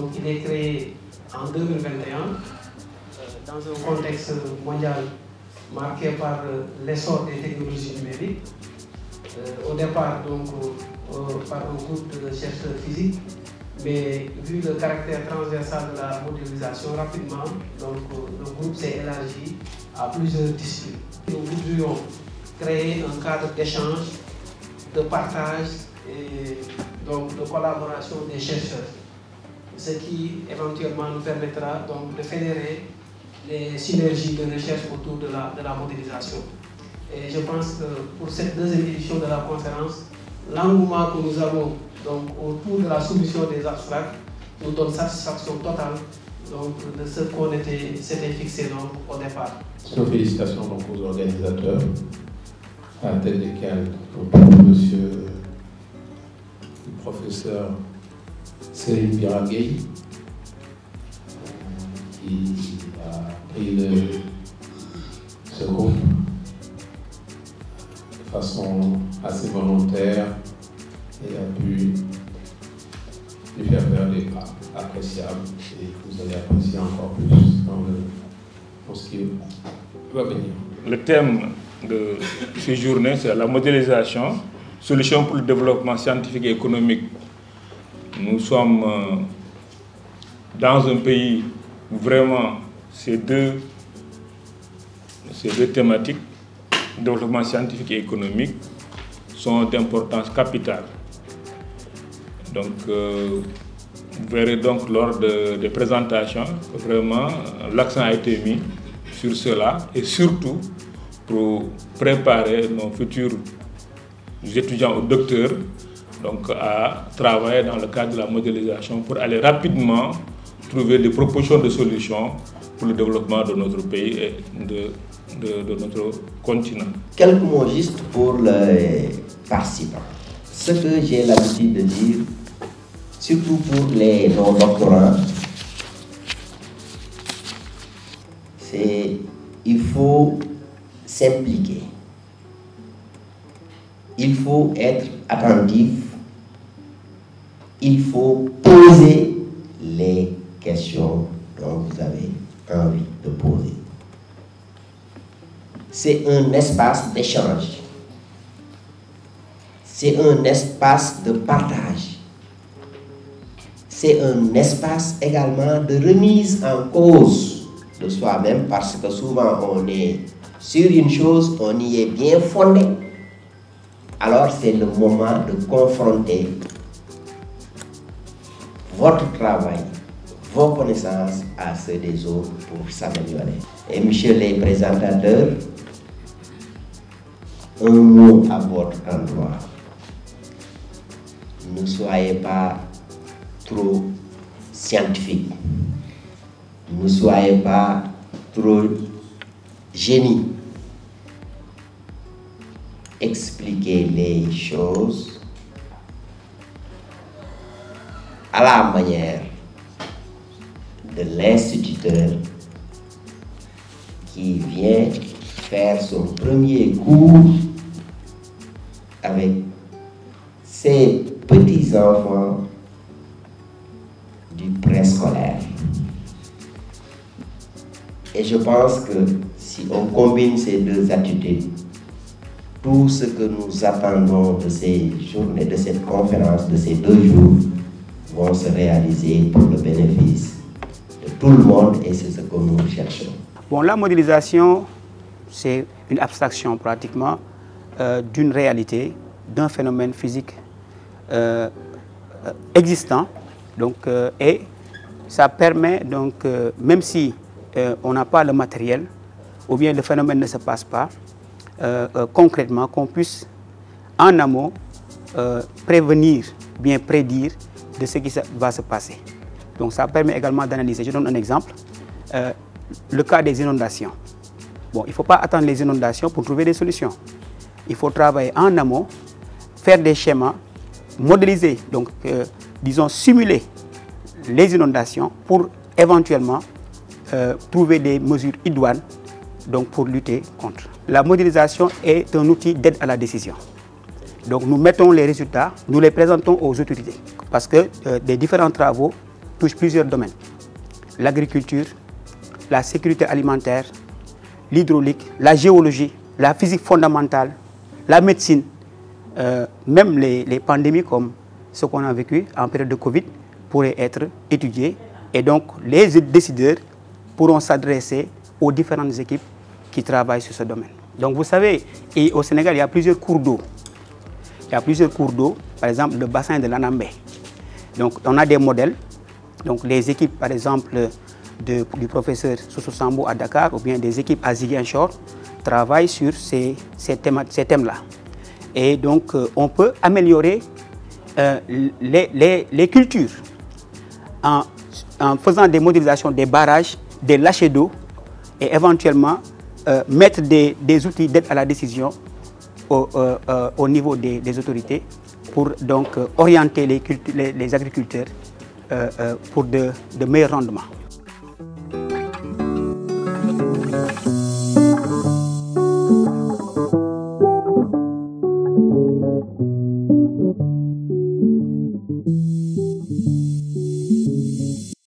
Donc il est créé en 2021 dans un contexte mondial marqué par l'essor des technologies numériques. Au départ, donc, par un groupe de chercheurs physiques, mais vu le caractère transversal de la modélisation, rapidement, donc, le groupe s'est élargi à plusieurs disciplines. Nous voudrions créer un cadre d'échange, de partage et donc de collaboration des chercheurs, ce qui éventuellement nous permettra donc de fédérer les synergies de recherche autour de la modélisation. Et je pense que pour cette deuxième édition de la conférence, l'engouement que nous avons donc, autour de la solution des abstracts nous donne satisfaction totale donc, de ce qu'on s'était fixé donc, au départ. Félicitations donc, aux organisateurs, à la tête desquels monsieur le professeur Céline Biragay, qui a pris ce groupe de façon assez volontaire et a pu lui faire faire des pas appréciables et vous allez apprécier encore plus dans ce qui va venir. Le thème de ces journées, c'est la modélisation, solutions pour le développement scientifique et économique. Nous sommes dans un pays où vraiment ces deux thématiques, développement scientifique et économique, sont d'importance capitale. Donc, vous verrez donc lors des présentations que vraiment l'accent a été mis sur cela et surtout pour préparer nos futurs étudiants ou docteurs donc, à travailler dans le cadre de la modélisation pour aller rapidement trouver des propositions de solutions pour le développement de notre pays et de notre continent. Quelques mots juste pour les participants. Ce que j'ai l'habitude de dire, surtout pour les non-doctorants, c'est qu'il faut s'impliquer. Il faut être attentif. Il faut poser les questions dont vous avez envie de poser. C'est un espace d'échange. C'est un espace de partage. C'est un espace également de remise en cause de soi-même parce que souvent on est sur une chose, on y est bien fondé. Alors c'est le moment de confronter votre travail, vos connaissances à ceux des autres pour s'améliorer. Et messieurs les présentateurs, un mot à votre endroit. Ne soyez pas trop scientifique. Ne soyez pas trop génie. Expliquez les choses à la manière de l'instituteur qui vient faire son premier cours avec ses petits-enfants du préscolaire. Et je pense que si on combine ces deux attitudes, tout ce que nous attendons de ces journées, de cette conférence, de ces 2 jours, vont se réaliser pour le bénéfice de tout le monde et c'est ce que nous cherchons. Bon, la modélisation, c'est une abstraction pratiquement d'une réalité, d'un phénomène physique existant. Donc, et ça permet, donc, même si on n'a pas le matériel, ou bien le phénomène ne se passe pas, concrètement, qu'on puisse en amont prévenir, bien prédire de ce qui va se passer. Donc ça permet également d'analyser. Je donne un exemple, le cas des inondations. Bon, il ne faut pas attendre les inondations pour trouver des solutions. Il faut travailler en amont, faire des schémas, modéliser, donc disons simuler les inondations pour éventuellement trouver des mesures idoines donc pour lutter contre. La modélisation est un outil d'aide à la décision. Donc nous mettons les résultats, nous les présentons aux autorités parce que des différents travaux touche plusieurs domaines. L'agriculture, la sécurité alimentaire, l'hydraulique, la géologie, la physique fondamentale, la médecine, même les pandémies comme ce qu'on a vécu en période de Covid pourraient être étudiées et donc les décideurs pourront s'adresser aux différentes équipes qui travaillent sur ce domaine. Donc vous savez, et au Sénégal, il y a plusieurs cours d'eau. Il y a plusieurs cours d'eau, par exemple le bassin de l'Anambé. Donc on a des modèles, donc les équipes par exemple du professeur Soussou Sambo à Dakar ou bien des équipes à Ziguinchor travaillent sur ces thèmes-là. Et donc on peut améliorer les cultures en faisant des modélisations des barrages, des lâchers d'eau et éventuellement mettre des outils d'aide à la décision au niveau des autorités pour donc orienter les agriculteurs pour de meilleurs rendements.